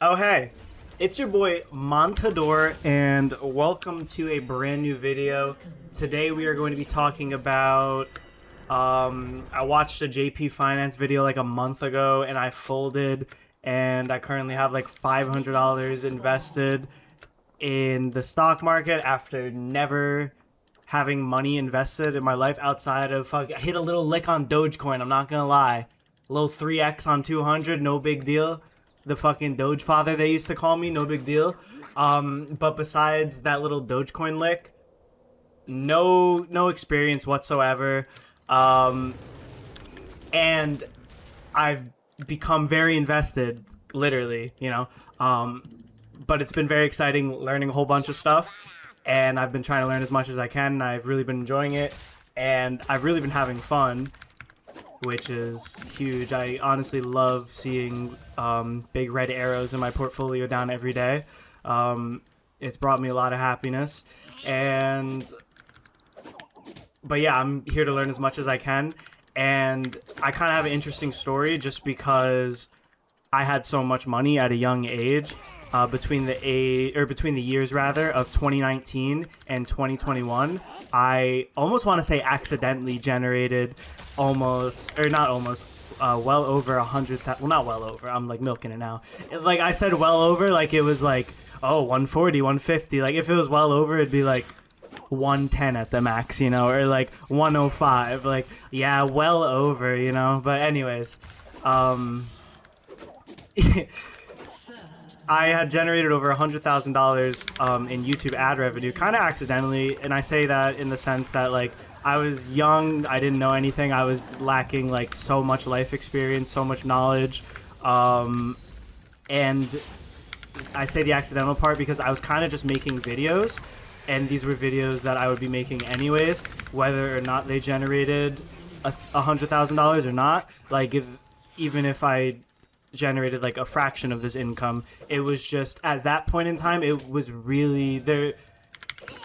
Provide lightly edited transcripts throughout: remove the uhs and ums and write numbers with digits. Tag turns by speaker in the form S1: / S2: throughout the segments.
S1: Oh hey, it's your boy Mont-d'Or and welcome to a brand new video. Today we are going to be talking about I watched a JP Finance video like a month ago and I folded, and I currently have like $500 invested in the stock market after never having money invested in my life outside of I hit a little lick on Dogecoin, I'm not gonna lie. A little 3x on 200, no big deal. The fucking Doge father they used to call me, no big deal. But besides that little Dogecoin lick, no experience whatsoever. And I've become very invested, literally, but it's been very exciting learning a whole bunch of stuff, and I've been trying to learn as much as I can, and I've really been enjoying it, and I've really been having fun, which is huge. I honestly love seeing big red arrows in my portfolio down every day. It's brought me a lot of happiness, but yeah, I'm here to learn as much as I can, and I kind of have an interesting story just because I had so much money at a young age. Between the years rather of 2019 and 2021, I almost want to say accidentally generated well over 100,000. Well, not well over. I'm like milking it now. Like I said, well over. Like it was like 140, 150. Like if it was well over, it'd be like 110 at the max, or like 105. Like yeah, well over, But anyways, I had generated over $100,000 in YouTube ad revenue, kind of accidentally, and I say that in the sense that like I was young, I didn't know anything, I was lacking like so much life experience, so much knowledge, and I say the accidental part because I was kind of just making videos, and these were videos that I would be making anyways, whether or not they generated $100,000 or not. Like even if I generated like a fraction of this income, it was just at that point in time, it was really there.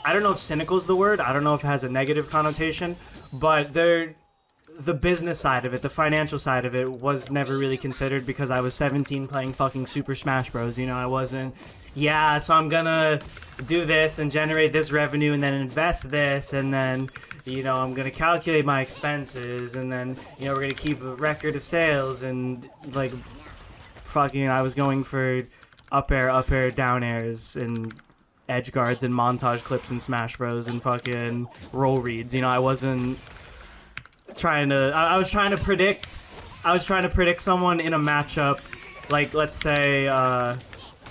S1: I don't know if cynical is the word, I don't know if it has a negative connotation, but the business side of it, the financial side of it was never really considered because I was 17 playing fucking Super Smash Bros. I wasn't, so I'm gonna do this and generate this revenue and then invest this, and then I'm gonna calculate my expenses, and then we're gonna keep a record of sales, and like fucking I was going for up air, down airs, and edge guards and montage clips and Smash Bros and fucking roll reads. I wasn't trying to. I was trying to predict. I was trying to predict someone in a matchup, like let's say,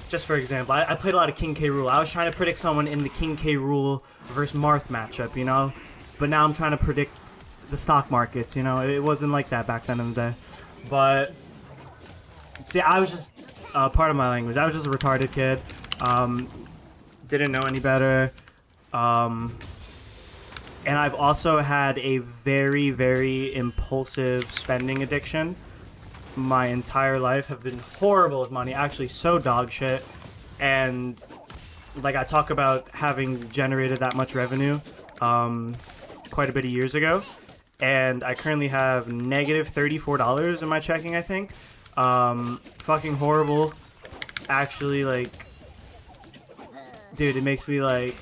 S1: just for example, I played a lot of King K. Rool. I was trying to predict someone in the King K. Rool versus Marth matchup. But now I'm trying to predict the stock markets. It wasn't like that back then in the day, but. See, I was just part of my language. I was just a retarded kid. Didn't know any better. And I've also had a very, very impulsive spending addiction. My entire life have been horrible with money. Actually, so dog shit. And like I talk about having generated that much revenue quite a bit of years ago. And I currently have negative $34 in my checking, I think. Fucking horrible. Actually, like, dude, it makes me like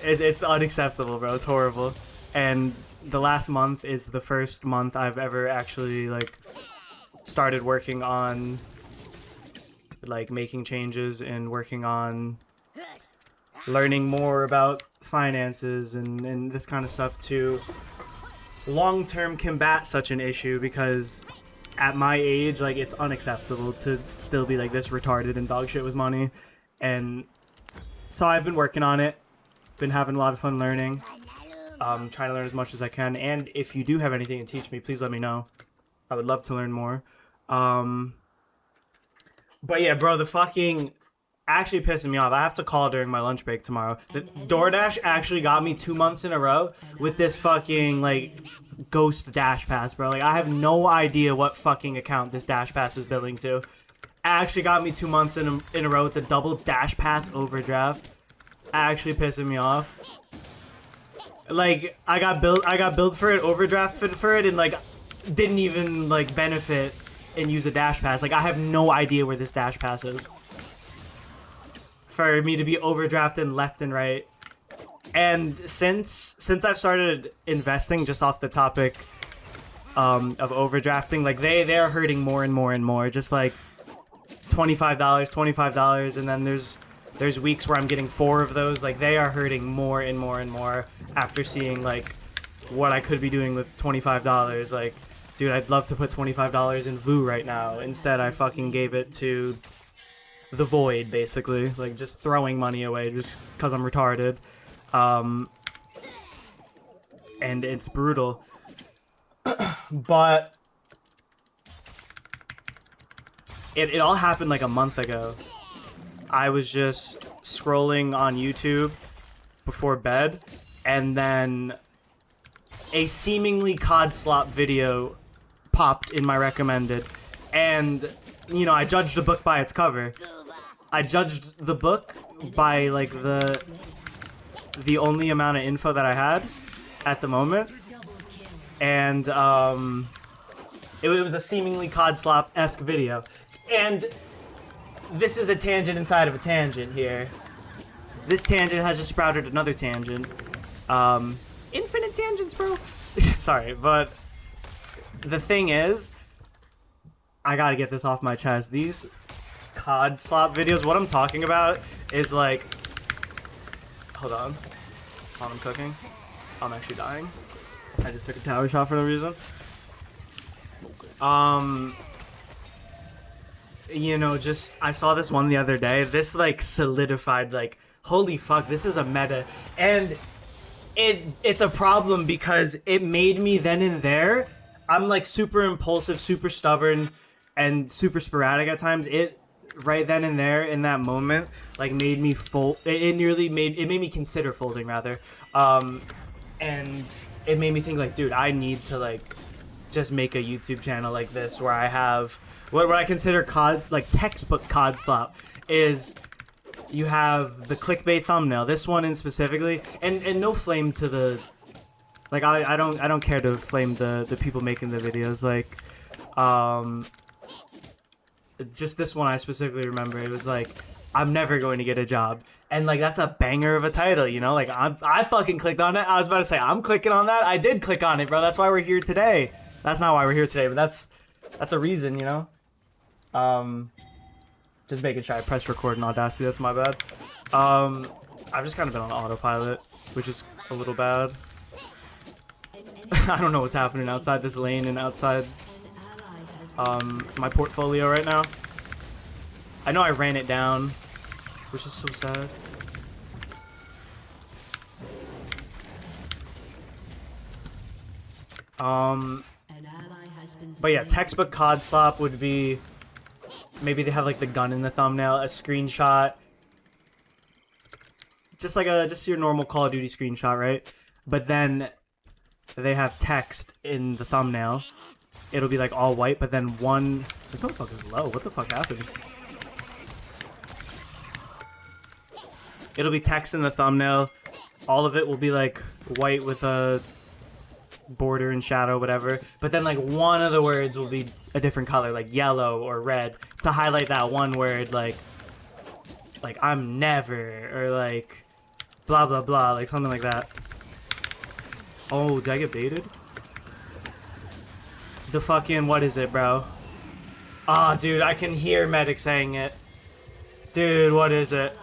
S1: it's unacceptable, bro. It's horrible. And the last month is the first month I've ever actually like started working on like making changes and working on learning more about finances and this kind of stuff to long-term combat such an issue, because at my age, like, it's unacceptable to still be like this retarded and dog shit with money. And so I've been working on it, been having a lot of fun learning, trying to learn as much as I can. And if you do have anything to teach me, please let me know. I would love to learn more. But yeah, bro, the fucking actually pissing me off. I have to call during my lunch break tomorrow. The DoorDash actually got me 2 months in a row with this fucking like ghost dash pass, bro. Like I have no idea what fucking account this dash pass is billing to. Actually got me 2 months in a row with the double dash pass overdraft. Actually pissing me off. Like I got billed for it, overdrafted for it, and like didn't even like benefit and use a dash pass. Like, I have no idea where this dash pass is. For me to be overdrafting left and right. And since I've started investing, just off the topic of overdrafting, like they are hurting more and more and more. Just like $25, and then there's weeks where I'm getting 4 of those. Like, they are hurting more and more and more after seeing like what I could be doing with $25. Like, dude, I'd love to put $25 in VOO right now. Instead, I fucking gave it to the void, basically. Like, just throwing money away just because I'm retarded. And it's brutal. But it all happened like a month ago. I was just scrolling on YouTube before bed, and then a seemingly COD slop video popped in my recommended. And, you know, I judged the book by its cover. I judged the book by, like, the only amount of info that I had at the moment. And, it was a seemingly COD slop-esque video. And this is a tangent inside of a tangent here. This tangent has just sprouted another tangent. Infinite tangents, bro. Sorry, but the thing is, I gotta get this off my chest. These COD slop videos, what I'm talking about is like, hold on, while I'm cooking, I'm actually dying. I just took a tower shot for no reason. You know, just, I saw this one the other day. This, like, solidified, like, holy fuck, this is a meta. And it's a problem because it made me then and there. I'm, like, super impulsive, super stubborn, and super sporadic at times. It, right then and there, in that moment, like, made me fold. It made me consider folding, rather. And it made me think, like, dude, I need to, like, just make a YouTube channel like this where I have what I consider COD, like textbook COD slop, is you have the clickbait thumbnail, this one in specifically, and no flame to the, like, I don't care to flame the people making the videos, like, just this one I specifically remember. It was like, I'm never going to get a job. And, like, that's a banger of a title, you know? Like, I fucking clicked on it. I was about to say, I'm clicking on that. I did click on it, bro. That's why we're here today. That's not why we're here today, but that's a reason, you know? Just making sure I press record in Audacity. That's my bad. I've just kind of been on autopilot, which is a little bad. I don't know what's happening outside this lane and outside my portfolio right now. I know I ran it down, which is so sad. But yeah, textbook COD slop would be, maybe they have like the gun in the thumbnail, a screenshot, just like just your normal Call of Duty screenshot, right? But then they have text in the thumbnail. It'll be like all white, but then this motherfucker's low. What the fuck happened? It'll be text in the thumbnail. All of it will be like white with a border and shadow, whatever. But then like one of the words will be a different color, like yellow or red, to highlight that one word, like I'm never, or like blah blah blah, like something like that. Oh, did I get baited? The fucking, what is it, bro? Ah, dude, I can hear Medic saying it. Dude, what is it?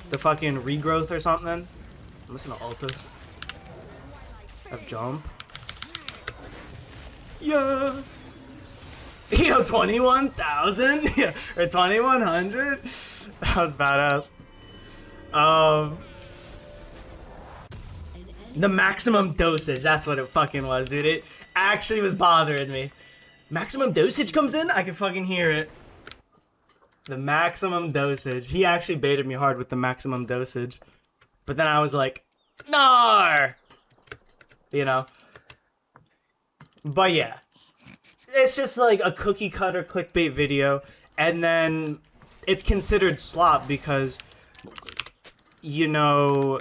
S1: The fucking regrowth or something? I'm just gonna ult this. Have jump. Yeah. Yo, 21,000? Yeah, or 2,100? That was badass. The maximum dosage, that's what it fucking was, dude. It actually was bothering me. Maximum dosage comes in, I can fucking hear it. The maximum dosage. He actually baited me hard with the maximum dosage. But then I was like, gnar! You know? But yeah. It's just like a cookie cutter clickbait video. And then it's considered slop because, you know,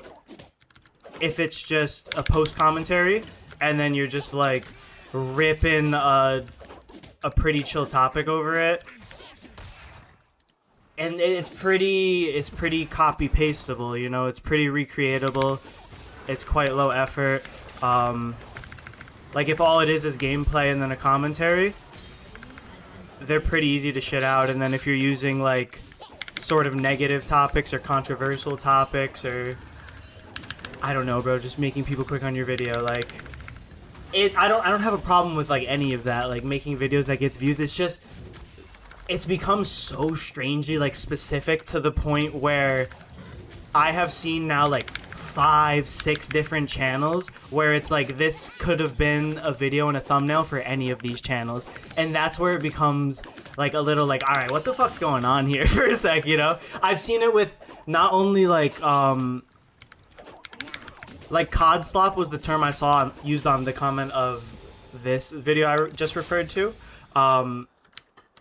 S1: if it's just a post commentary and then you're just like ripping a a pretty chill topic over it. And it's pretty copy pastable, you know, it's pretty recreatable. It's quite low effort. Like if all it is gameplay and then a commentary, they're pretty easy to shit out. And then if you're using like sort of negative topics or controversial topics or I don't know, bro, just making people click on your video, like I don't have a problem with like any of that, like making videos that gets views. It's just it's become so strangely like specific to the point where I have seen now like 5-6 different channels where it's like this could have been a video and a thumbnail for any of these channels, and that's where it becomes like a little like, all right, what the fuck's going on here for a sec, you know? I've seen it with not only like cod slop was the term I saw used on the comment of this video I just referred to.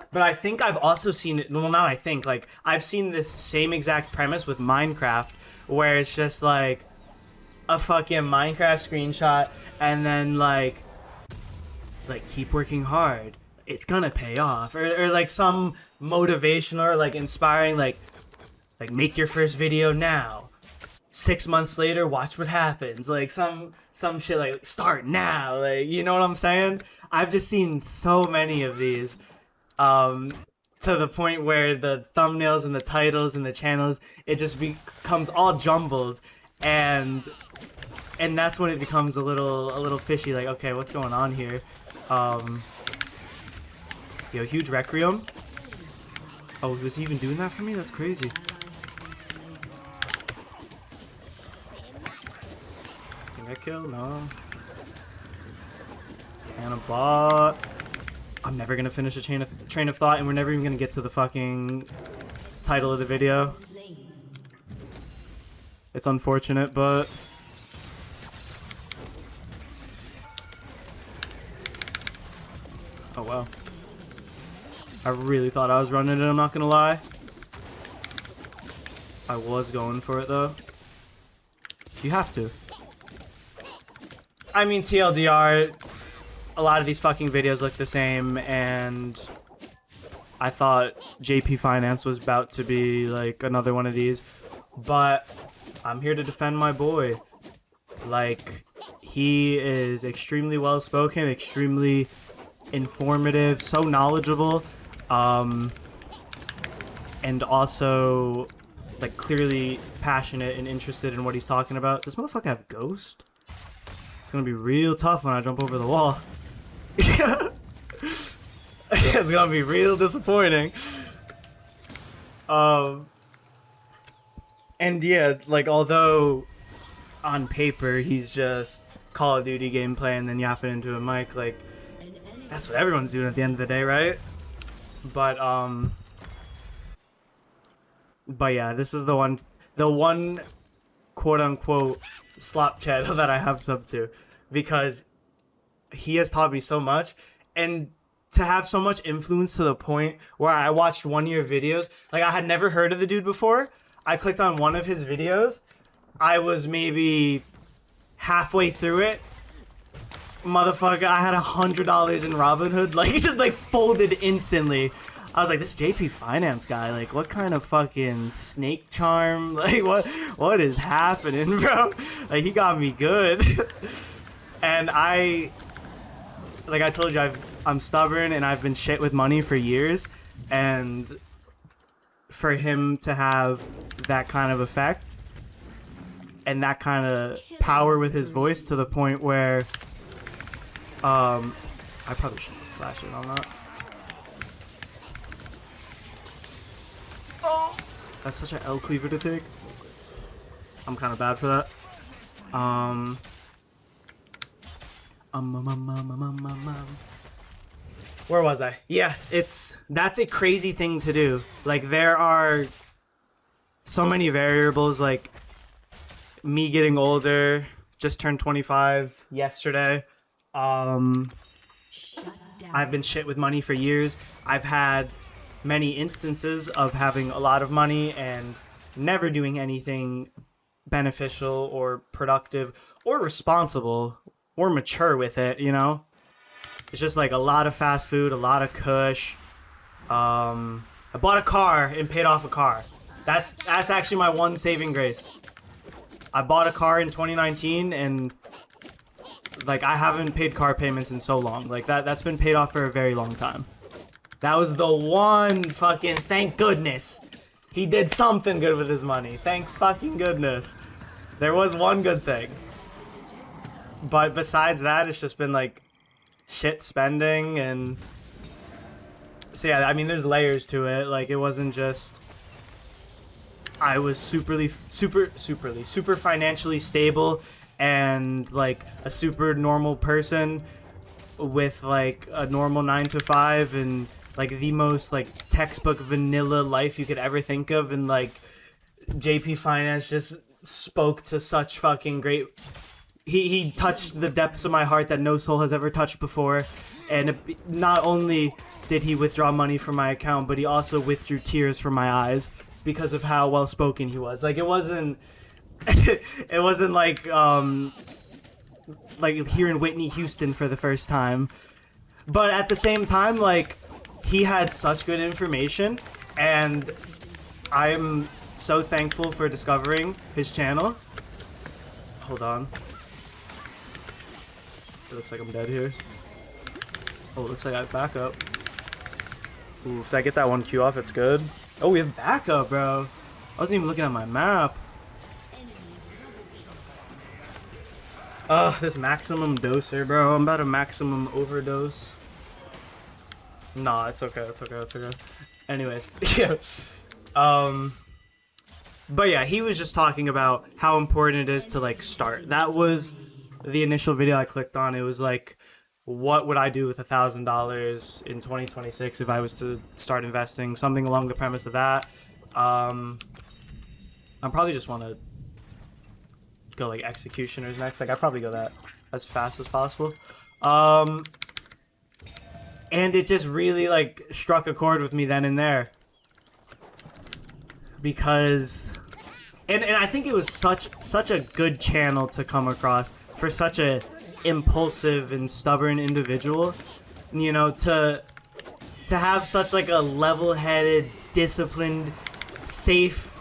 S1: But I think I've also seen it, well, not I think, like, I've seen this same exact premise with Minecraft, where it's just, like, a fucking Minecraft screenshot, and then, like, keep working hard. It's gonna pay off. Or like, some motivational or, like, inspiring, like, make your first video now. 6 months later, watch what happens. Like, some shit, like, start now. Like, you know what I'm saying? I've just seen so many of these. To the point where the thumbnails and the titles and the channels, it just becomes all jumbled, and that's when it becomes a little fishy. Like, okay, what's going on here? Yo, huge Requiem. Oh, was he even doing that for me? That's crazy. Can I kill? No. And a bot. I'm never gonna finish a train of thought, and we're never even gonna get to the fucking title of the video. It's unfortunate, but oh wow. I really thought I was running it, I'm not gonna lie. I was going for it though. You have to. I mean, TLDR, a lot of these fucking videos look the same, and I thought JP Finance was about to be like another one of these, but I'm here to defend my boy. Like, he is extremely well spoken, extremely informative, so knowledgeable, and also like clearly passionate and interested in what he's talking about. Does this motherfucker have Ghost? It's gonna be real tough when I jump over the wall. It's gonna be real disappointing. And yeah, like, although on paper he's just Call of Duty gameplay and then yapping into a mic, like, that's what everyone's doing at the end of the day, right? But yeah, this is the one quote unquote slop channel that I have sub to, because he has taught me so much, and to have so much influence to the point where I watched one of your videos. Like, I had never heard of the dude before. I clicked on one of his videos. I was maybe halfway through it. Motherfucker, I had $100 in Robinhood. Like, he just like folded instantly. I was like, this JP Finance guy, like, what kind of fucking snake charm? Like, what is happening, bro? Like, he got me good. And like I told you, I'm stubborn and I've been shit with money for years, and for him to have that kind of effect and that kind of power with his voice to the point where I probably shouldn't have flashed it on that. Oh, that's such an L cleaver to take. I'm kind of bad for that. Where was I? Yeah, that's a crazy thing to do. Like, there are so many variables, like me getting older, just turned 25 yesterday. I've been shit with money for years. I've had many instances of having a lot of money and never doing anything beneficial or productive or responsible or mature with it, you know? It's just like a lot of fast food, a lot of kush. I bought a car and paid off a car. That's actually my one saving grace. I bought a car in 2019 and like I haven't paid car payments in so long. Like that's been paid off for a very long time. That was the one fucking, thank goodness. He did something good with his money. Thank fucking goodness. There was one good thing. But besides that, it's just been like shit spending and so yeah, I mean there's layers to it. Like it wasn't just I was super financially stable and like a super normal person with like a normal 9 to 5 and like the most like textbook vanilla life you could ever think of, and like JP Finance just spoke to such fucking great. He touched the depths of my heart that no soul has ever touched before, and not only did he withdraw money from my account, but he also withdrew tears from my eyes because of how well spoken he was. Like it wasn't it wasn't like hearing Whitney Houston for the first time, but at the same time, like he had such good information, and I'm so thankful for discovering his channel. Hold on. It looks like I'm dead here. Oh, it looks like I have backup. Ooh, if I get that one Q off, it's good. Oh, we have backup, bro. I wasn't even looking at my map. Ugh, this maximum doser, bro. I'm about to maximum overdose. Nah, it's okay. It's okay. It's okay. Anyways, yeah. But yeah, he was just talking about how important it is to like start. That was the initial video I clicked on. It was like, what would I do with $1,000 in 2026 if I was to start investing? Something along the premise of that. I probably just want to go like executioners next. Like I probably go that as fast as possible. And it just really like struck a chord with me then and there, because and I think it was such a good channel to come across for such a impulsive and stubborn individual, you know, to have such like a level-headed, disciplined, safe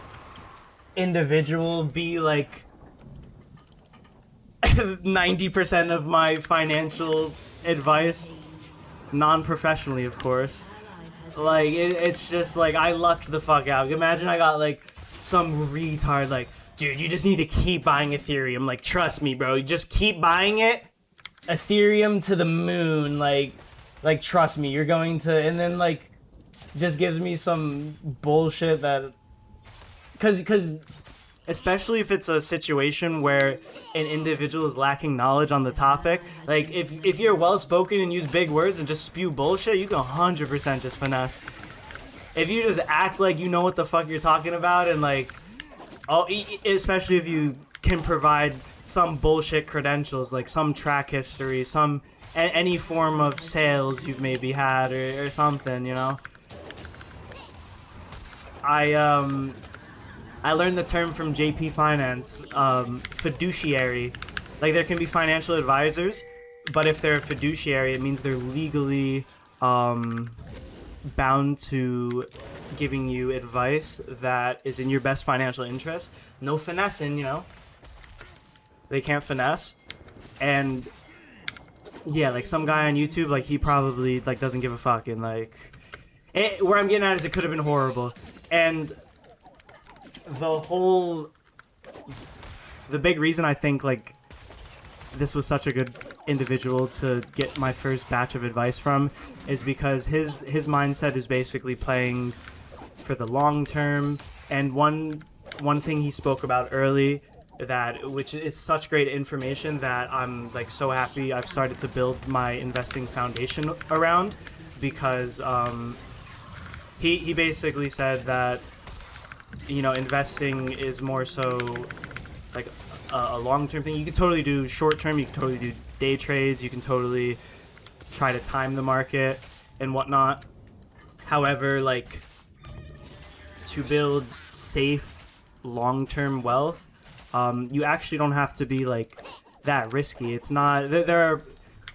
S1: individual be like 90% of my financial advice, non-professionally of course. Like it's just like I lucked the fuck out. Imagine I got like some retard like, dude, you just need to keep buying Ethereum. Like, trust me, bro. You just keep buying it. Ethereum to the moon. Like trust me, you're going to. And then like, just gives me some bullshit that, cause especially if it's a situation where an individual is lacking knowledge on the topic. Like if you're well spoken and use big words and just spew bullshit, you can 100% just finesse. If you just act like you know what the fuck you're talking about and like, oh, especially if you can provide some bullshit credentials, like some track history, some any form of sales you've maybe had or something, you know. I learned the term from JP Finance, fiduciary. Like there can be financial advisors, but if they're a fiduciary, it means they're legally bound to giving you advice that is in your best financial interest. No finessing, you know. They can't finesse. And yeah, like some guy on YouTube, like he probably like doesn't give a fuck, and like where I'm getting at is it could have been horrible. And the big reason I think like this was such a good individual to get my first batch of advice from is because his mindset is basically playing for the long term. And one thing he spoke about early, that which is such great information that I'm like so happy I've started to build my investing foundation around, because he basically said that, you know, investing is more so like a long-term thing. You can totally do short-term, you can totally do day trades, you can totally try to time the market and whatnot. However, like to build safe long-term wealth, you actually don't have to be like that risky. It's not, there are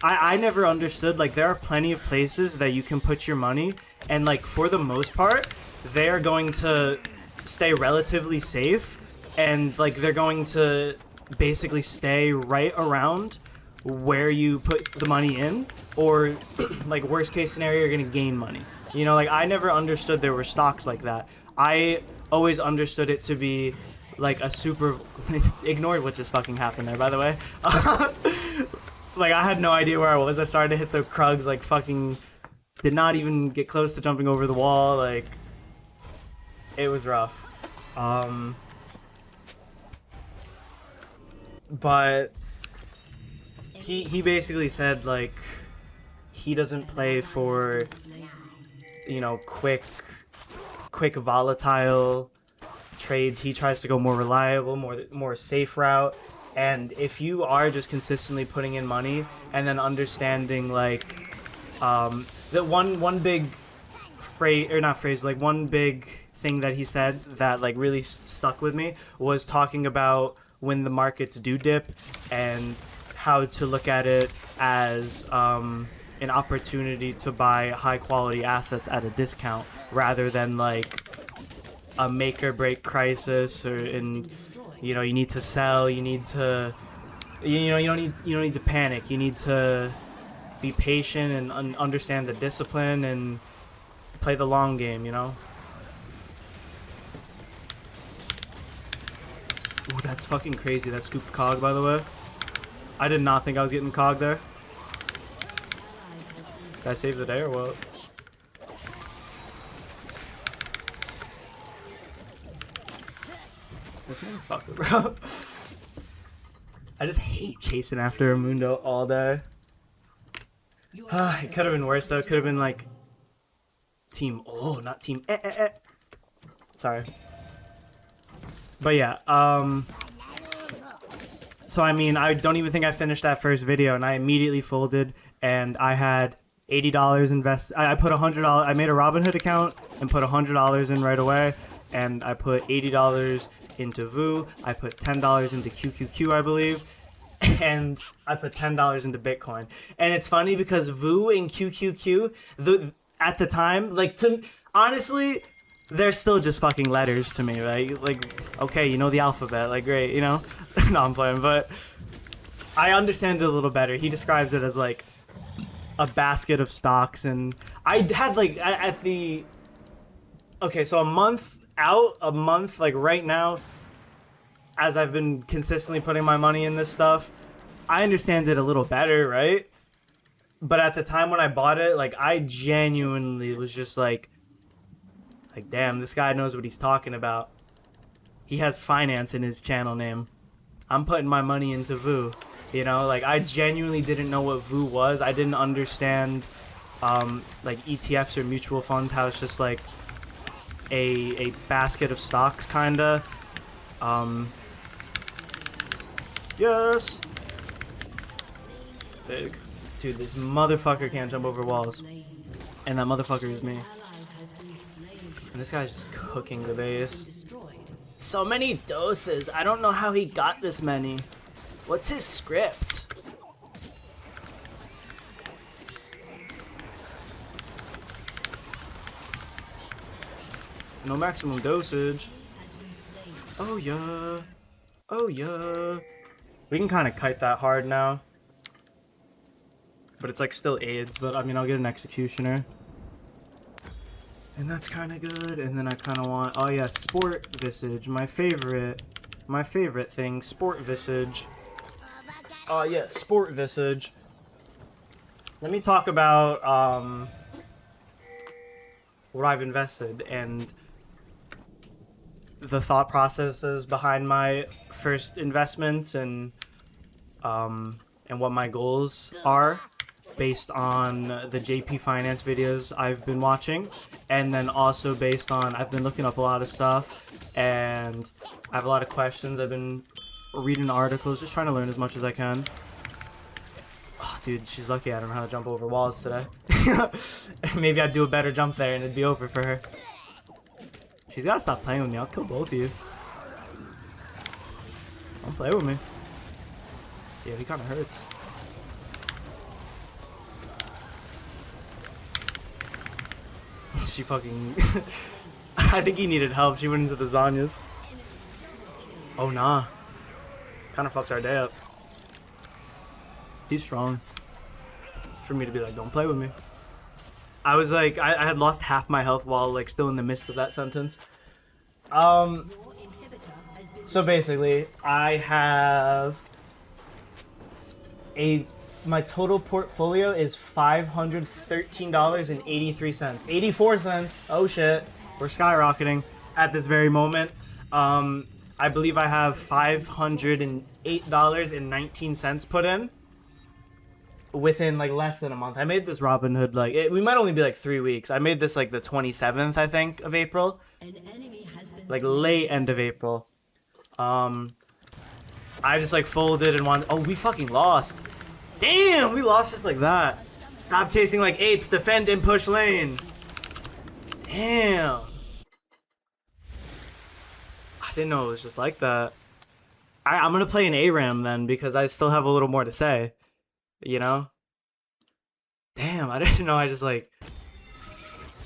S1: I never understood, like, there are plenty of places that you can put your money, and, like, for the most part, they are going to stay relatively safe, and, like, they're going to basically stay right around where you put the money in, or, like, worst case scenario, you're going to gain money. You know, like, I never understood there were stocks like that. I always understood it to be, like, a super... ignored what just fucking happened there, by the way. Like, I had no idea where I was. I started to hit the Krugs, like, fucking... Did not even get close to jumping over the wall, like... It was rough. But... He basically said, like... He doesn't play for... You know, quick volatile trades. He tries to go more reliable, more safe route. And if you are just consistently putting in money and then understanding, like, the one big phrase, or not phrase, like, one big thing that he said that, like, really stuck with me was talking about when the markets do dip and how to look at it as an opportunity to buy high quality assets at a discount rather than, like, a make or break crisis, or you know, you need to sell, you need to, you know, you don't need to panic. You need to be patient and understand the discipline and play the long game, you know? Ooh, that's fucking crazy. That scooped cog, by the way. I did not think I was getting cog there. Did I save the day or what? This motherfucker, bro. I just hate chasing after a Mundo all day. It could have been worse though. It could have been like team. Oh, not team. Sorry. But yeah. So I mean, I don't even think I finished that first video, and I immediately folded, and I had $80 invested. I put $100. I made a Robinhood account and put $100 in right away, and I put $80 into VOO. I put $10 into QQQ, I believe, and I put $10 into Bitcoin. And it's funny because VOO and QQQ, at the time, like, honestly, they're still just fucking letters to me, right? Like, okay, you know the alphabet, like, great, you know? No, I'm playing, but I understand it a little better. He describes it as, like, a basket of stocks, and I had, like, at the... Okay, so a month like right now, as I've been consistently putting my money in this stuff, I understand it a little better, right? But at the time when I bought it, like, I genuinely was just like, damn, this guy knows what he's talking about. He has finance in his channel name. I'm putting my money into VOO. You know, like, I genuinely didn't know what VOO was. I didn't understand, like, ETFs or mutual funds, how it's just like a basket of stocks, kinda. Yes. Big. Dude, this motherfucker can't jump over walls. And that motherfucker is me. And this guy's just cooking the base. So many doses. I don't know how he got this many. What's his script? No maximum dosage. Oh yeah. Oh yeah. We can kind of kite that hard now. But it's like still AIDS, but I mean, I'll get an executioner. And that's kind of good. And then I kind of want, oh yeah, sport visage. My favorite thing, sport visage. Oh yeah, sport visage. Let me talk about what I've invested and the thought processes behind my first investments, and what my goals are based on the JP Finance videos I've been watching, and then also based on, I've been looking up a lot of stuff and I have a lot of questions. I've been reading articles, just trying to learn as much as I can. Oh, dude, she's lucky I don't know how to jump over walls today. Maybe I'd do a better jump there and it'd be over for her. She's gotta stop playing with me. I'll kill both of you. Don't play with me. Yeah, he kinda hurts. she fucking... I think he needed help. She went into the Zanyas. Oh, nah. Kind of fucks our day up. He's strong. For me to be like, don't play with me. I was like, I had lost half my health while like still in the midst of that sentence. So basically, I have my total portfolio is $513.83. 84 cents. Oh shit. We're skyrocketing at this very moment. I believe I have $508.19 put in within like less than a month. I made this Robinhood like we might only be like 3 weeks. I made this like the 27th, I think, of April. Like late end of April. I just like folded and wanted. Oh, we fucking lost. Damn, we lost just like that. Stop chasing like apes. Defend and push lane. Damn. I didn't know it was just like that. I'm gonna play an ARAM then because I still have a little more to say. You know? Damn, I didn't know I just like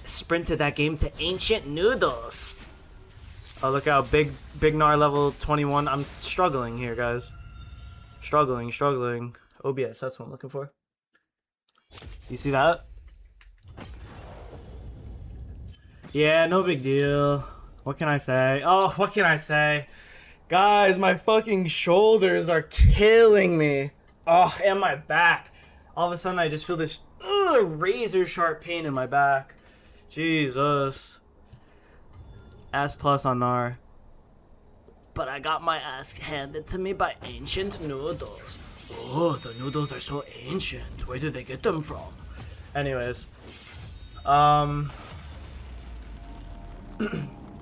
S1: sprinted that game to ancient noodles. Oh, look out, big gnar level 21. I'm struggling here, guys. Struggling. OBS, that's what I'm looking for. You see that? Yeah, no big deal. What can I say? Oh, what can I say? Guys, my fucking shoulders are killing me. Oh, and my back. All of a sudden, I just feel this razor sharp pain in my back. Jesus. S+ on gnar. But I got my ass handed to me by ancient noodles. Oh, the noodles are so ancient. Where did they get them from? Anyways.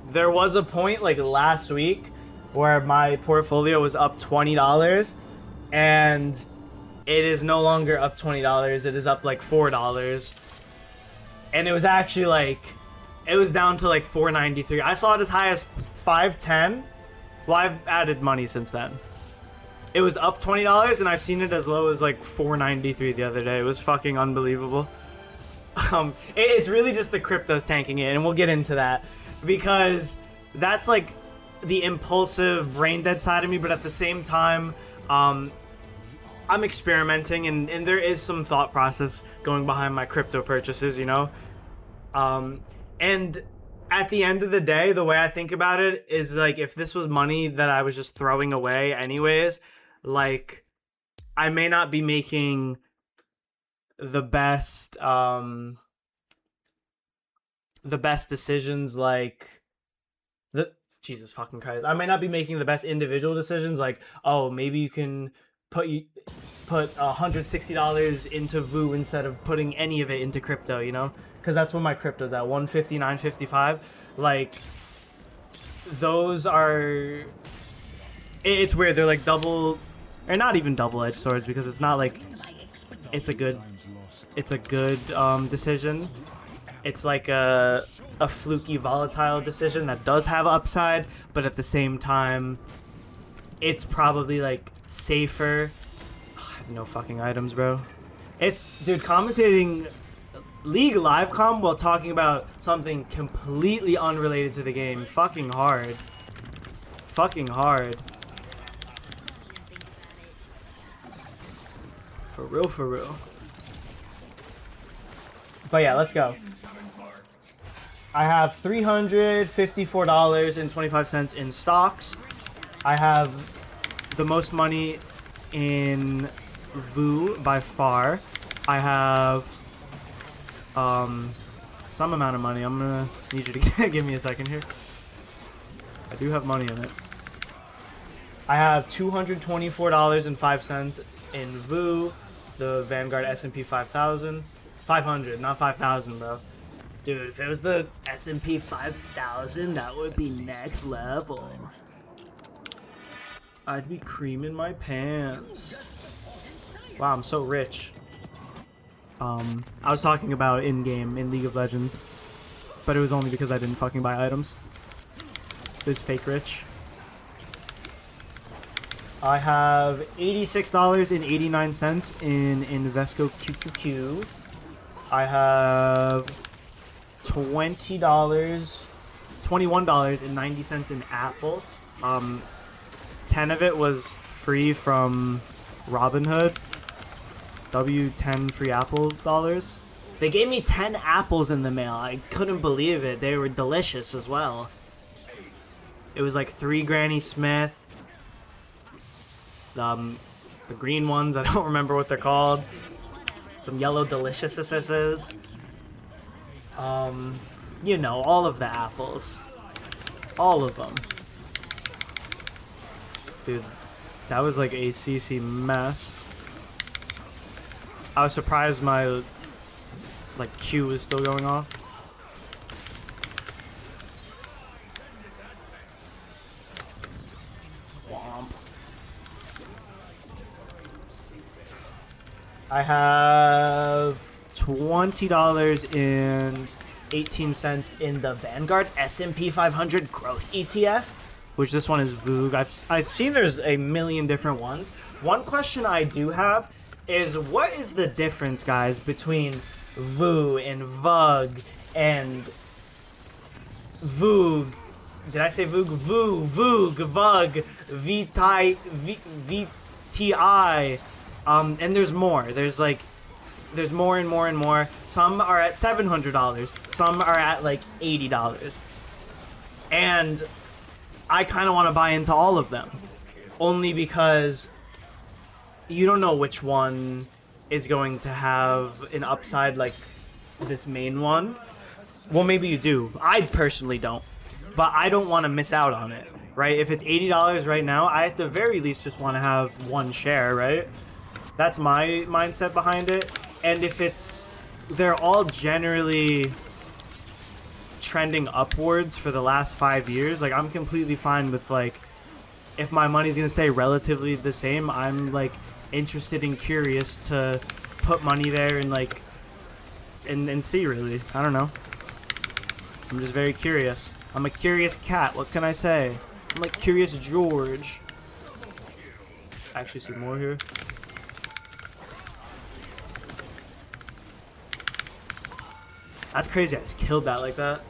S1: There was a point like last week where my portfolio was up $20 and it is no longer up $20. It is up like $4. And it was actually like, it was down to like $4.93. I saw it as high as $5.10. Well, I've added money since then. It was up $20 and I've seen it as low as like $4.93 the other day. It was fucking unbelievable. It's really just the cryptos tanking it, and we'll get into that because that's like the impulsive brain dead side of me, but at the same time, I'm experimenting and there is some thought process going behind my crypto purchases, you know? And at the end of the day, the way I think about it is like, if this was money that I was just throwing away anyways, like I may not be making the best decisions, like Jesus fucking Christ. I may not be making the best individual decisions, like, oh, maybe you can put $160 into VOO instead of putting any of it into crypto, you know? Because that's what my crypto's at, 150, 955. Like, those are... It's weird, they're like double... Or not even double-edged swords, because it's not like... It's a good decision. It's like a fluky, volatile decision that does have upside, but at the same time, it's probably like safer. Oh, I have no fucking items, bro. Dude, commentating League live comm while talking about something completely unrelated to the game, fucking hard. Fucking hard. For real, for real. But yeah, let's go. I have $354.25 in stocks. I have the most money in VOO by far. I have some amount of money. I'm gonna need you to give me a second here. I do have money in it. I have $224.05 in VOO, the Vanguard S&P 5,000. 500, not 5,000, bro. Dude, if it was the S&P 5,000, that would be next level. I'd be creaming my pants. Wow, I'm so rich. I was talking about in-game, in League of Legends. But it was only because I didn't fucking buy items. It was fake rich. I have $86.89 in Invesco QQQ. I have $20, $21.90 in Apple. 10 of it was free from Robinhood. W10 free Apple dollars. They gave me 10 apples in the mail. I couldn't believe it. They were delicious as well. It was like 3 Granny Smith. The green ones, I don't remember what they're called. Some yellow deliciousnesses. You know, all of the apples. All of them. Dude, that was like a CC mess. I was surprised my like queue was still going off. Womp. I have $20.18 in the Vanguard S&P 500 Growth ETF, which this one is Voog. I've seen there's a million different ones. One question I do have is, what is the difference, guys, between Voo and Vug and Voog? Did I say Voog? Voo, Voog, Vug, VTI. And there's more. There's more and more and more. Some are at $700. Some are at like $80. And I kind of want to buy into all of them. Only because you don't know which one is going to have an upside like this main one. Well, maybe you do. I personally don't. But I don't want to miss out on it, right? If it's $80 right now, I at the very least just want to have one share, right? That's my mindset behind it. And if they're all generally trending upwards for the last 5 years, like, I'm completely fine with, like, if my money's gonna stay relatively the same, I'm like interested and curious to put money there and like and see, really. I don't know. I'm just very curious. I'm a curious cat. What can I say? I'm like Curious George. I actually see more here. That's crazy. I just killed that like that.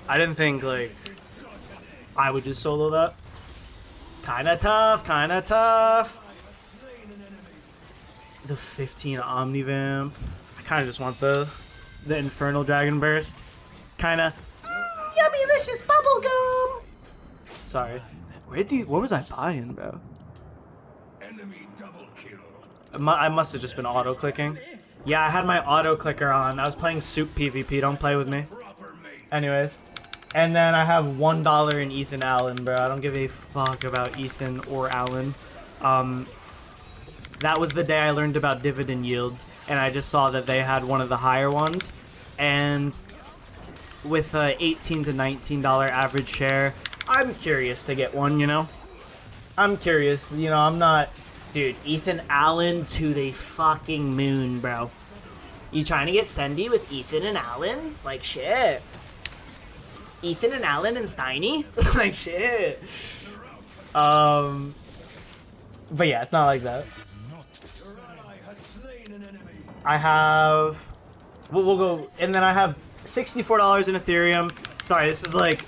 S1: I didn't think like I would just solo that. Kinda tough, kinda tough. The 15 Omnivamp. I kinda just want the Infernal Dragon Burst. Kinda. Yummy delicious bubblegum. Sorry. What was I buying, bro? Enemy double kill. I must have just been auto clicking. Yeah, I had my auto clicker on. I was playing Soup PvP. Don't play with me. Anyways. And then I have $1 in Ethan Allen, bro. I don't give a fuck about Ethan or Allen. That was the day I learned about dividend yields, and I just saw that they had one of the higher ones. And with a $18 to $19 average share, I'm curious to get one, you know? I'm curious. You know, I'm not... Dude, Ethan Allen to the fucking moon, bro. You trying to get Sendy with Ethan and Allen? Like, shit. Ethan and Allen and Steiny? Like, shit. But yeah, it's not like that. I have... We'll go... And then I have $64 in Ethereum. Sorry, this is like...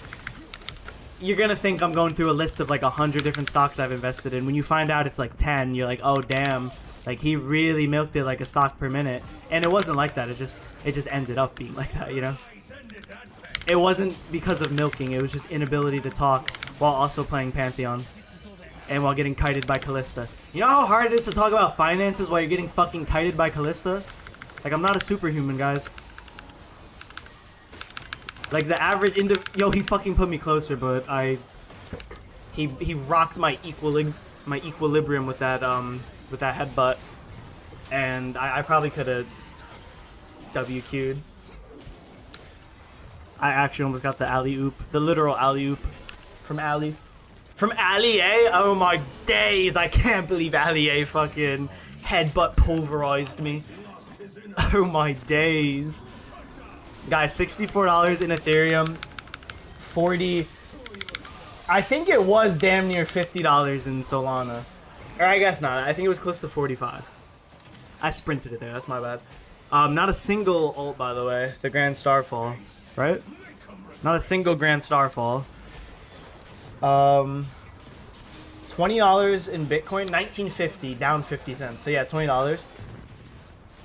S1: You're gonna think I'm going through a list of like 100 different stocks I've invested in. When you find out it's like 10, you're like, oh damn, like he really milked it like a stock per minute. And it wasn't like that. It just ended up being like that, you know? It wasn't because of milking. It was just inability to talk while also playing Pantheon and while getting kited by Callista. You know how hard it is to talk about finances while you're getting fucking kited by Callista? Like, I'm not a superhuman, guys. Like, the average yo, he fucking put me closer, but he rocked my equilibrium with that headbutt, and I probably could have WQ'd. I actually almost got the alley-oop, the literal alley-oop from Ali. From Ali, eh? Oh my days, I can't believe Ali, eh, fucking headbutt pulverized me. Oh my days. Guys, $64 in Ethereum, 40. I think it was damn near $50 in Solana. Or I guess not. I think it was close to 45. I sprinted it there. That's my bad. Not a single ult, by the way. The Grand Starfall, right? Not a single Grand Starfall. $20 in Bitcoin, 1950, down 50 cents. So yeah, $20.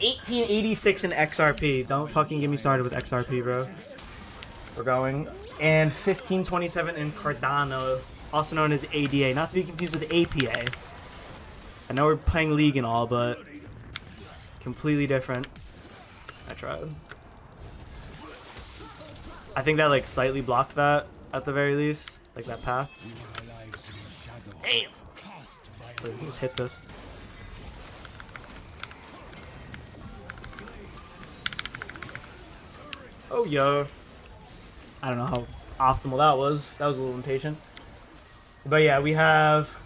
S1: 1886 in XRP. Don't fucking get me started with XRP, bro. We're going. And 1527 in Cardano, also known as ADA, not to be confused with APA. I know we're playing League and all, but completely different. I tried. I think that like slightly blocked that at the very least, like that path. Damn. Wait, just hit this. Oh yo. I don't know how optimal that was. That was a little impatient. But yeah, we have.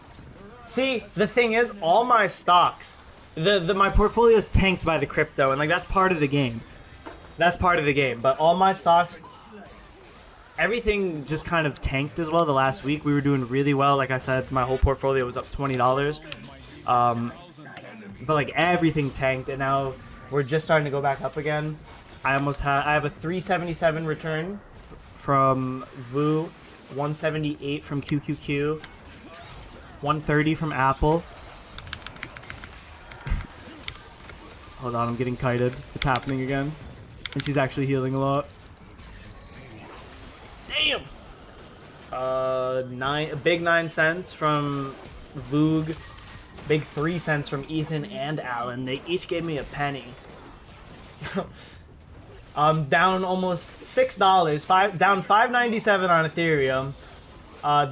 S1: See, the thing is, all my stocks, my portfolio is tanked by the crypto, and like that's part of the game. That's part of the game. But all my stocks, everything just kind of tanked as well. The last week we were doing really well. Like I said, my whole portfolio was up $20. But like everything tanked, and now we're just starting to go back up again. I have a 377 return from VOO, 178 from QQQ, 130 from Apple. Hold on, I'm getting kited. It's happening again. And she's actually healing a lot. Damn! Big 9 cents from Voog. Big 3 cents from Ethan and Alan. They each gave me a penny. Down almost $6. Down $5.97 on Ethereum.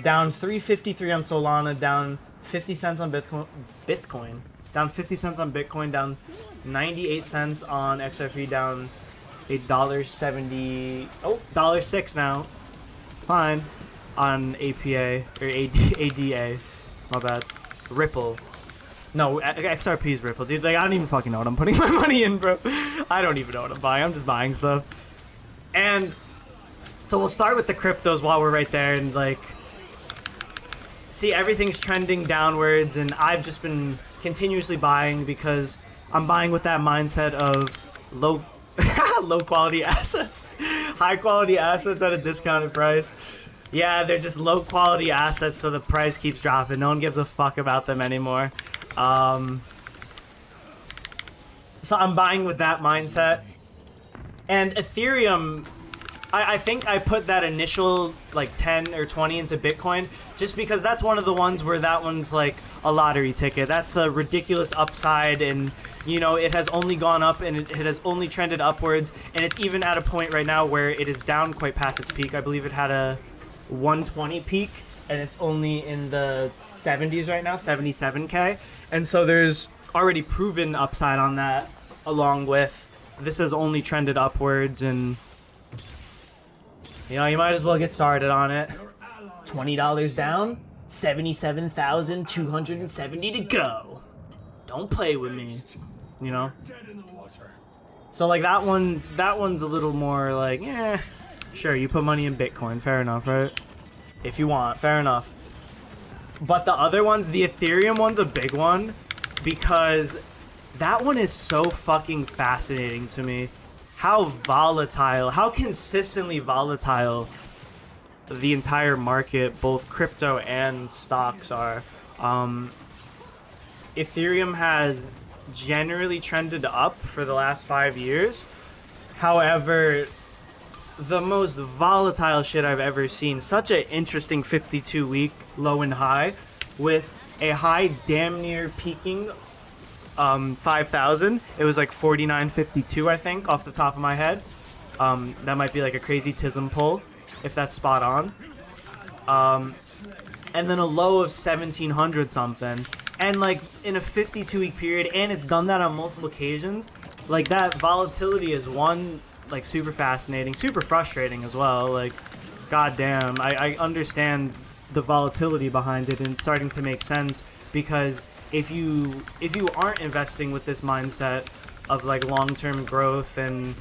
S1: Down $3.53 on Solana. Down 50 cents on Bitcoin. Down 50 cents on Bitcoin. Down 98 cents on XRP. Down $1.70. Oh, $1.06 now. Fine. On APA or ADA. My bad. Ripple. No, XRP's Ripple, dude. Like, I don't even fucking know what I'm putting my money in, bro. I don't even know what I'm buying. I'm just buying stuff. And so we'll start with the cryptos while we're right there. And, like, see, everything's trending downwards. And I've just been continuously buying because I'm buying with that mindset of low quality assets. High quality assets at a discounted price. Yeah, they're just low quality assets, so the price keeps dropping. No one gives a fuck about them anymore. So I'm buying with that mindset. And Ethereum, I think I put that initial like 10 or 20 into Bitcoin just because that's one of the ones where that one's like a lottery ticket. That's a ridiculous upside, and you know, it has only gone up and it has only trended upwards, and it's even at a point right now where it is down quite past its peak. I believe it had a 120 peak and it's only in the 70s right now, 77k. And so there's already proven upside on that, along with this has only trended upwards, and you know, you might as well get started on it. $20 down, 77,270 to go. Don't play with me, you know. So like that one's a little more like, yeah, sure, you put money in Bitcoin, fair enough, right? If you want, fair enough. But the other ones, the Ethereum one's a big one because that one is so fucking fascinating to me. How volatile, how consistently volatile the entire market, both crypto and stocks, are. Ethereum has generally trended up for the last 5 years. However, the most volatile shit I've ever seen. Such an interesting 52-week low and high, with a high damn near peaking 5,000. It was like 49.52, I think, off the top of my head. That might be like a crazy TISM pull, if that's spot on. And then a low of 1,700 something. And like in a 52-week period, and it's done that on multiple occasions. Like that volatility is one, like super fascinating, super frustrating as well. Like, goddamn, I understand the volatility behind it, and it's starting to make sense because if you aren't investing with this mindset of like long-term growth and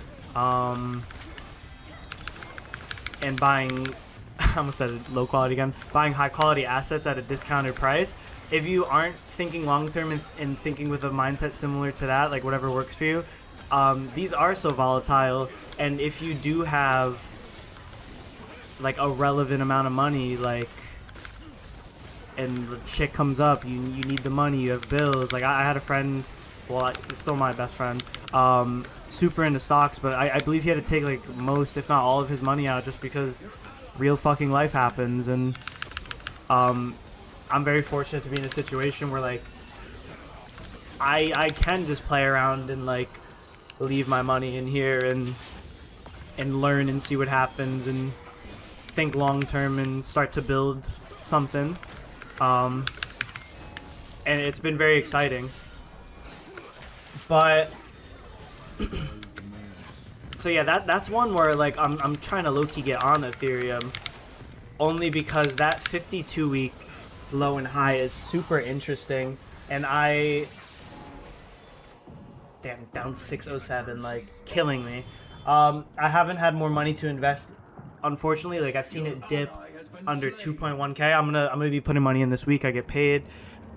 S1: buying, I almost said it, low quality again, buying high quality assets at a discounted price, if you aren't thinking long-term and thinking with a mindset similar to that, like whatever works for you, these are so volatile, and if you do have like a relevant amount of money, like, and shit comes up, you need the money, you have bills. Like I had a friend, well, it's still my best friend, super into stocks, but I believe he had to take like most, if not all, of his money out just because real fucking life happens. And I'm very fortunate to be in a situation where like I can just play around and like leave my money in here and learn and see what happens and think long term and start to build something. Um, and it's been very exciting. But so yeah, that's one where like I'm trying to low key get on Ethereum, only because that 52-week low and high is super interesting, and damn, down 607, like killing me. I haven't had more money to invest, unfortunately. Like I've seen it dip under 2.1k. I'm gonna be putting money in this week. I get paid.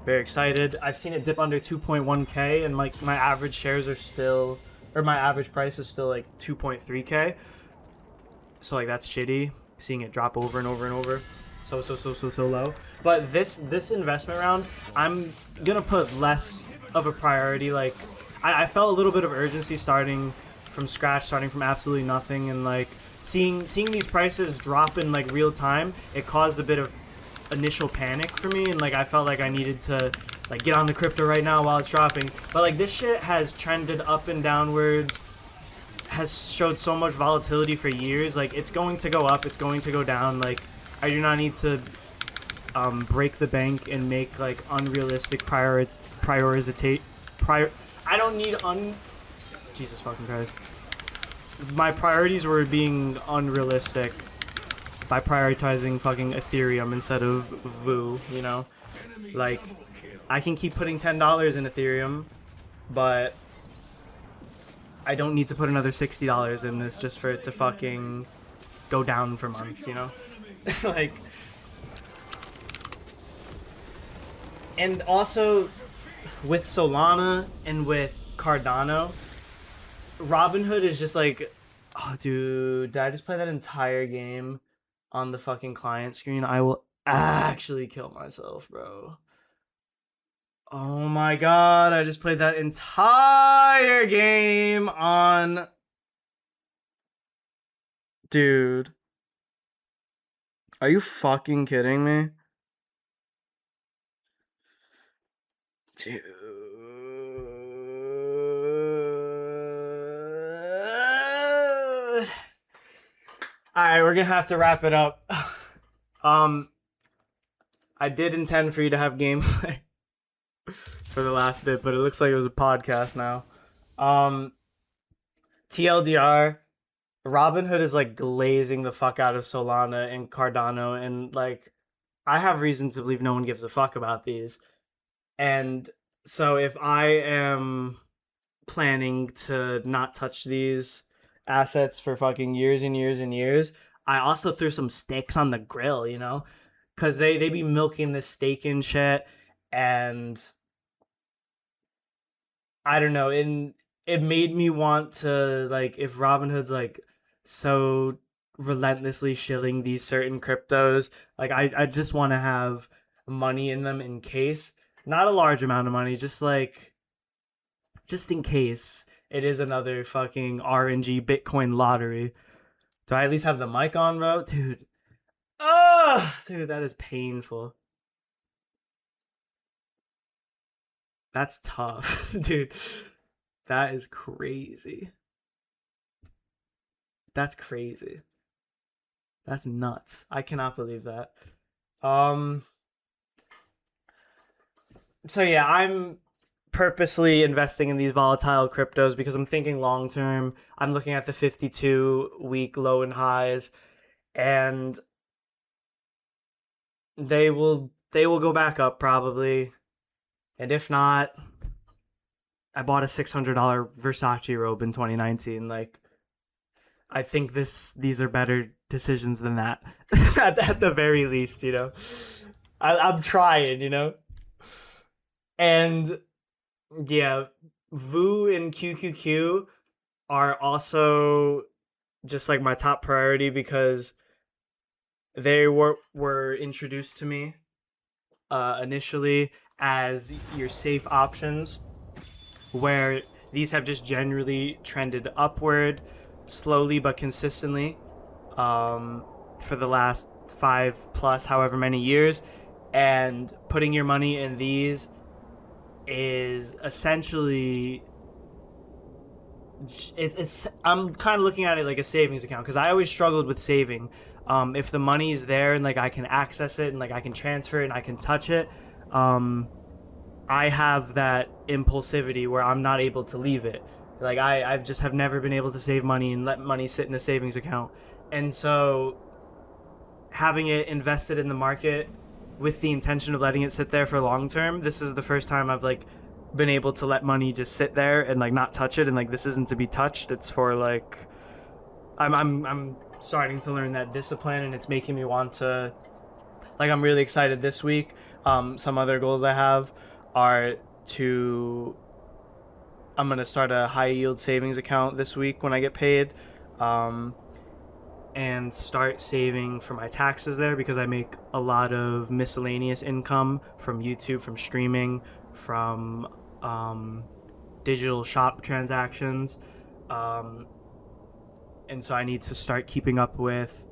S1: Very excited. I've seen it dip under 2.1k, and like my average shares are still, or my average price is still like 2.3k. So like that's shitty. Seeing it drop over and over and over, so low. But this investment round, I'm gonna put less of a priority. Like I felt a little bit of urgency starting from scratch, starting from absolutely nothing, and like seeing these prices drop in like real time. It caused a bit of initial panic for me, and like I felt like I needed to like get on the crypto right now while it's dropping. But like this shit has trended up and downwards, has showed so much volatility for years. Like it's going to go up, it's going to go down. Like I do not need to break the bank and make like unrealistic I don't need Jesus fucking Christ. My priorities were being unrealistic by prioritizing fucking Ethereum instead of VOO, you know? Like, I can keep putting $10 in Ethereum, but I don't need to put another $60 in this just for it to fucking go down for months, you know? Like, and also with Solana and with Cardano, Robinhood is just like, oh dude, did I just play that entire game on the fucking client screen? I will actually kill myself, bro. Oh my god, I just played that entire game on... Dude. Are you fucking kidding me? Dude. Alright, we're gonna have to wrap it up. I did intend for you to have gameplay for the last bit, but it looks like it was a podcast now. TLDR, Robinhood is like glazing the fuck out of Solana and Cardano, and like I have reason to believe no one gives a fuck about these. And so if I am planning to not touch these assets for fucking years and years and years, I also threw some steaks on the grill, you know? Because they be milking this steak and shit, and I don't know, and it made me want to, like, if Robinhood's like so relentlessly shilling these certain cryptos, like I just want to have money in them in case. Not a large amount of money, just like, just in case it is another fucking RNG Bitcoin lottery. Do I at least have the mic on, bro? Dude. Oh, dude, that is painful. That's tough, dude. That is crazy. That's crazy. That's nuts. I cannot believe that. Um. So yeah, I'm purposely investing in these volatile cryptos because I'm thinking long term. I'm looking at the 52-week low and highs, and they will go back up probably. And if not, I bought a $600 Versace robe in 2019. Like, I think these are better decisions than that. at the very least, you know. I'm trying, you know. And yeah, VOO and QQQ, are also just like my top priority because they were introduced to me initially as your safe options, where these have just generally trended upward slowly but consistently for the last 5 plus however many years. And putting your money in these is essentially it's I'm kind of looking at it like a savings account because I always struggled with saving. If the money's there and like I can access it and like I can transfer it and I can touch it, I have that impulsivity where I'm not able to leave it. Like I've just have never been able to save money and let money sit in a savings account. And so having it invested in the market with the intention of letting it sit there for long term, this is the first time I've like been able to let money just sit there and like not touch it, and like this isn't to be touched. It's for like I'm starting to learn that discipline, and it's making me want to like I'm really excited this week. Some other goals I have are to I'm gonna start a high yield savings account this week when I get paid, and start saving for my taxes there because I make a lot of miscellaneous income from YouTube, from streaming, from digital shop transactions, and so I need to start keeping up with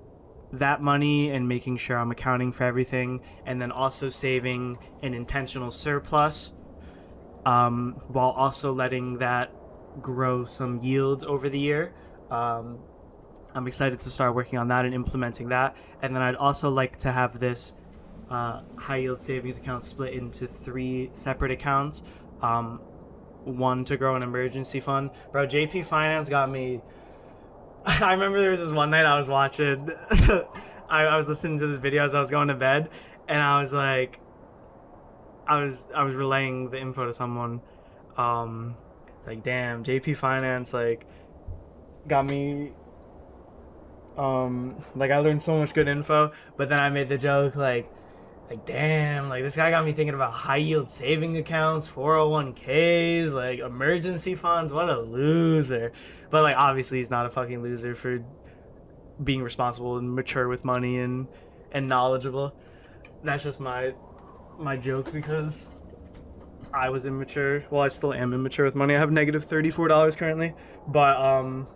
S1: that money and making sure I'm accounting for everything, and then also saving an intentional surplus, while also letting that grow some yield over the year. I'm excited to start working on that and implementing that. And then I'd also like to have this high yield savings account split into 3 separate accounts. One to grow an emergency fund. Bro, JP Finance got me. I remember there was this one night I was watching, I was listening to this video as I was going to bed, and I was like, I was relaying the info to someone, like, damn, JP Finance like got me. Like I learned so much good info, but then I made the joke like damn, like this guy got me thinking about high yield saving accounts, 401ks, like emergency funds. What a loser! But like obviously he's not a fucking loser for being responsible and mature with money and knowledgeable. That's just my joke because I was immature. Well, I still am immature with money. I have negative $34 currently, but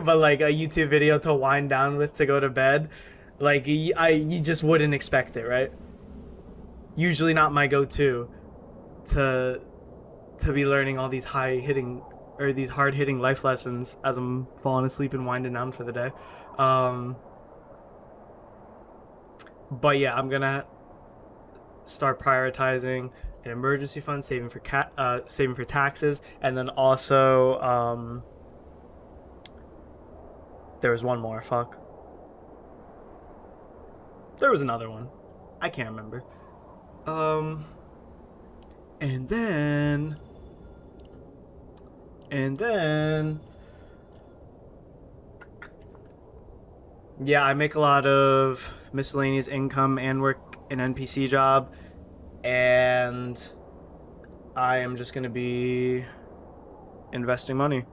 S1: but like a YouTube video to wind down with to go to bed, like you just wouldn't expect it, right? Usually not my go-to to be learning all these high hitting or these hard hitting life lessons as I'm falling asleep and winding down for the day. But yeah, I'm gonna start prioritizing an emergency fund, saving for taxes, and then also there was one more. Fuck. There was another one. I can't remember. And then yeah, I make a lot of miscellaneous income and work an NPC job, and I am just gonna be investing money,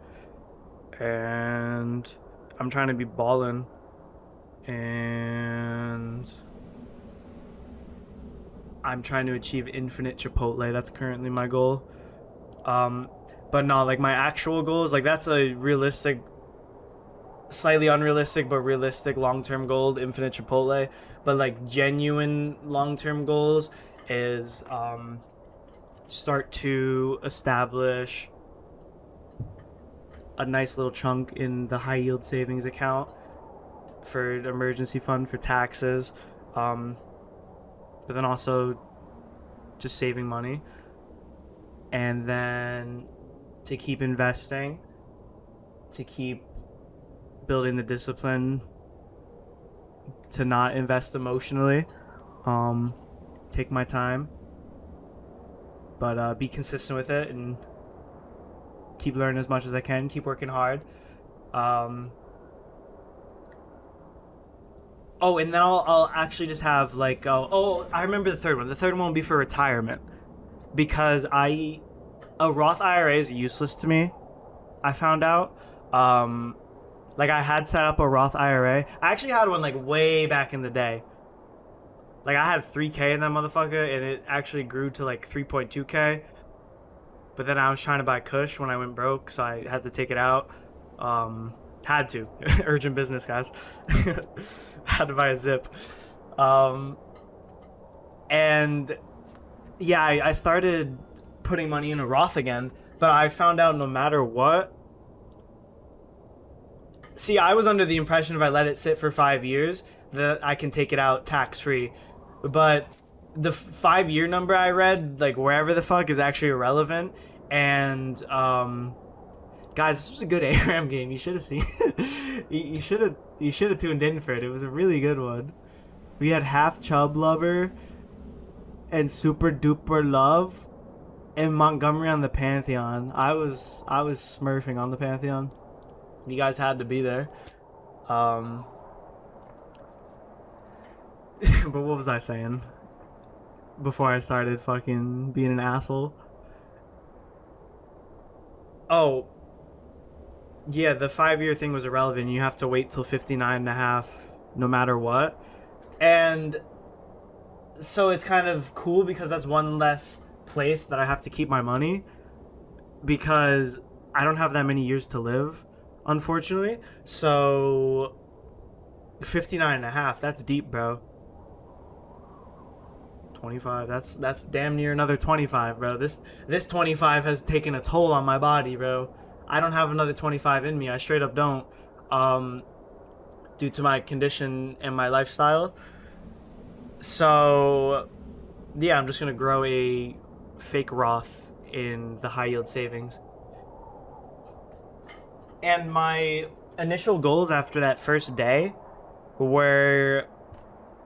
S1: and I'm trying to be ballin', and I'm trying to achieve infinite Chipotle. That's currently my goal. But no, like my actual goals, like that's a realistic, slightly unrealistic, but realistic long-term goal, infinite Chipotle. But like genuine long-term goals is start to establish a nice little chunk in the high yield savings account for an emergency fund for taxes, but then also just saving money, and then to keep investing, to keep building the discipline to not invest emotionally, take my time, but be consistent with it and keep learning as much as I can, keep working hard. Oh, and then I'll actually just have like, I remember the third one. The third one will be for retirement, because a Roth IRA is useless to me I found out. Like I had set up a Roth IRA. I actually had one like way back in the day. Like I had 3K in that motherfucker, and it actually grew to like 3.2K. But then I was trying to buy Kush when I went broke, so I had to take it out. Had to. Urgent business, guys. Had to buy a zip. And yeah, I started putting money in a Roth again, but I found out no matter what. See, I was under the impression if I let it sit for 5 years that I can take it out tax free. But the 5 year number I read, like wherever the fuck, is actually irrelevant. And guys, this was a good ARAM game. You should have seen it. You should have tuned in for it. It was a really good one. We had half Chub Lover and Super Duper Love and Montgomery on the Pantheon. I was smurfing on the Pantheon. You guys had to be there. But what was I saying before I started fucking being an asshole? Oh, yeah, the 5 year thing was irrelevant. You have to wait till 59 and a half no matter what. And so it's kind of cool because that's one less place that I have to keep my money, because I don't have that many years to live, unfortunately. So 59 and a half, that's deep, bro. 25, that's damn near another 25, bro. This 25 has taken a toll on my body, bro. I don't have another 25 in me. I straight up don't, due to my condition and my lifestyle. So yeah, I'm just gonna grow a fake Roth in the high yield savings. And my initial goals after that first day were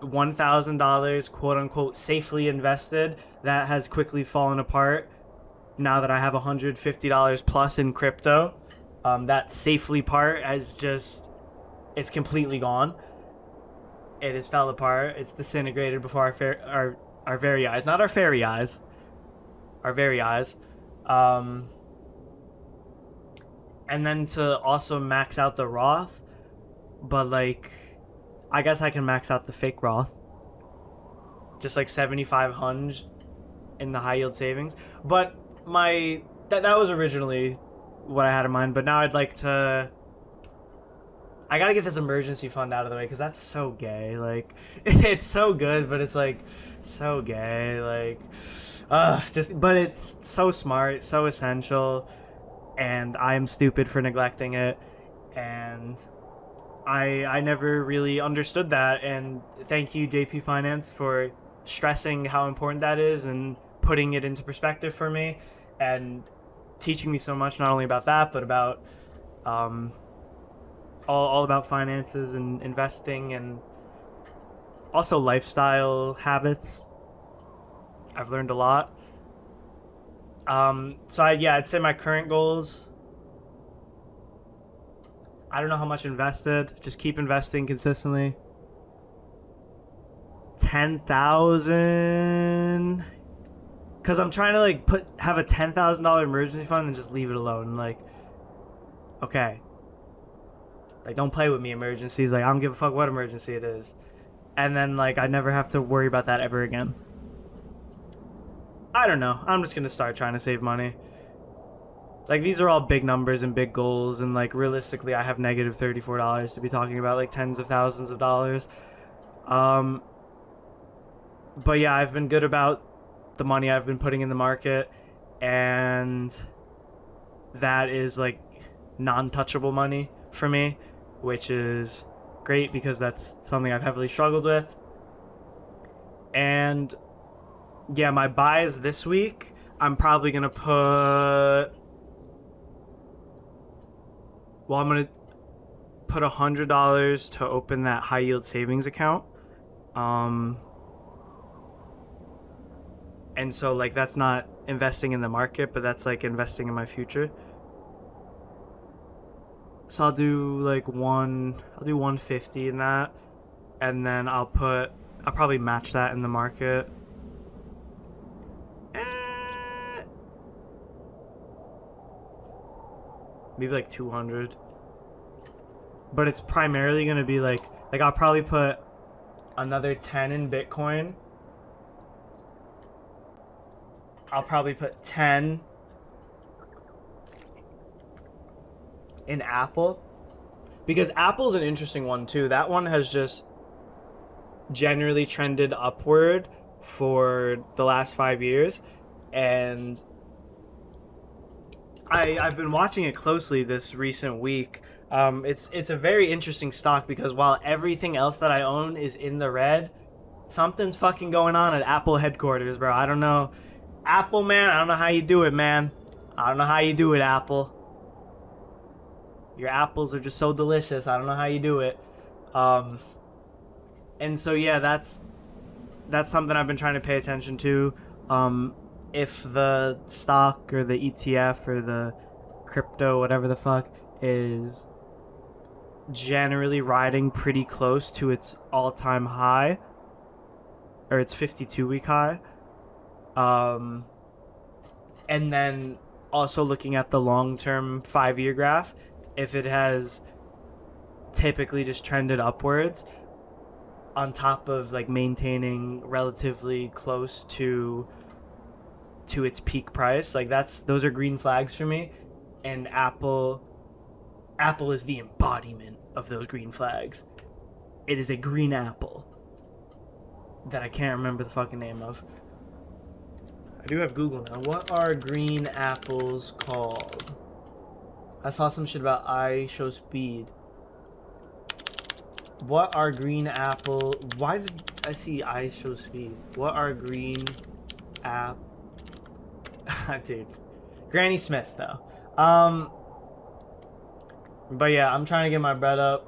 S1: $1,000 quote unquote safely invested. That has quickly fallen apart now that I have $150 plus in crypto. That safely part has just, it's completely gone. It has fell apart. It's disintegrated before our very eyes. Not our fairy eyes. Our very eyes. And then to also max out the Roth, but like, I guess I can max out the fake Roth. Just like 7,500 in the high yield savings. But that was originally what I had in mind. But now I'd like to, I gotta get this emergency fund out of the way because that's so gay. Like, it's so good, but it's like so gay. Like, but it's so smart, so essential, and I'm stupid for neglecting it. And I never really understood that, and thank you JP Finance for stressing how important that is and putting it into perspective for me and teaching me so much, not only about that but about all about finances and investing and also lifestyle habits. I've learned a lot. So I'd say my current goals, I don't know how much invested. Just keep investing consistently. 10,000. Cause I'm trying to like have a $10,000 emergency fund and just leave it alone. Like, okay, like don't play with me emergencies. Like I don't give a fuck what emergency it is. And then like I never have to worry about that ever again. I don't know. I'm just gonna start trying to save money. Like, these are all big numbers and big goals, and like realistically I have negative $34 to be talking about like tens of thousands of dollars. But yeah, I've been good about the money I've been putting in the market, and that is like non-touchable money for me, which is great because that's something I've heavily struggled with. And yeah, my buys this week, I'm probably gonna I'm gonna put $100 to open that high yield savings account. And so like that's not investing in the market, but that's like investing in my future. So I'll do 150 in that, and then I'll probably match that in the market. maybe like 200. But it's primarily gonna be like I'll probably put another 10 in Bitcoin. I'll probably put 10 in Apple, because Apple's an interesting one too. That one has just generally trended upward for the last 5 years, and I've been watching it closely this recent week. It's a very interesting stock because while everything else that I own is in the red, something's fucking going on at Apple headquarters, bro. I don't know. Apple, man, I don't know how you do it, man. I don't know how you do it, Apple. Your apples are just so delicious. I don't know how you do it. And so, yeah, that's something I've been trying to pay attention to. If the stock or the ETF or the crypto, whatever the fuck, is generally riding pretty close to its all-time high, or its 52-week high, and then also looking at the long-term 5-year graph, if it has typically just trended upwards on top of like maintaining relatively close to its peak price, like those are green flags for me. And Apple is the embodiment of those green flags. It is a green apple that I can't remember the fucking name of. I do have Google now. What are green apples called? I saw some shit about I show speed. What are green apple? Why did I see I show speed? What are green app? Dude, Granny Smith though. But yeah, I'm trying to get my bread up.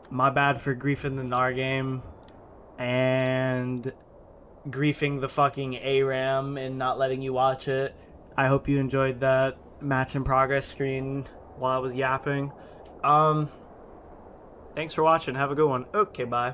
S1: My bad for griefing the gnar game and griefing the fucking ARAM and not letting you watch it. I hope you enjoyed that match in progress screen while I was yapping. Thanks for watching. Have a good one. Okay, bye.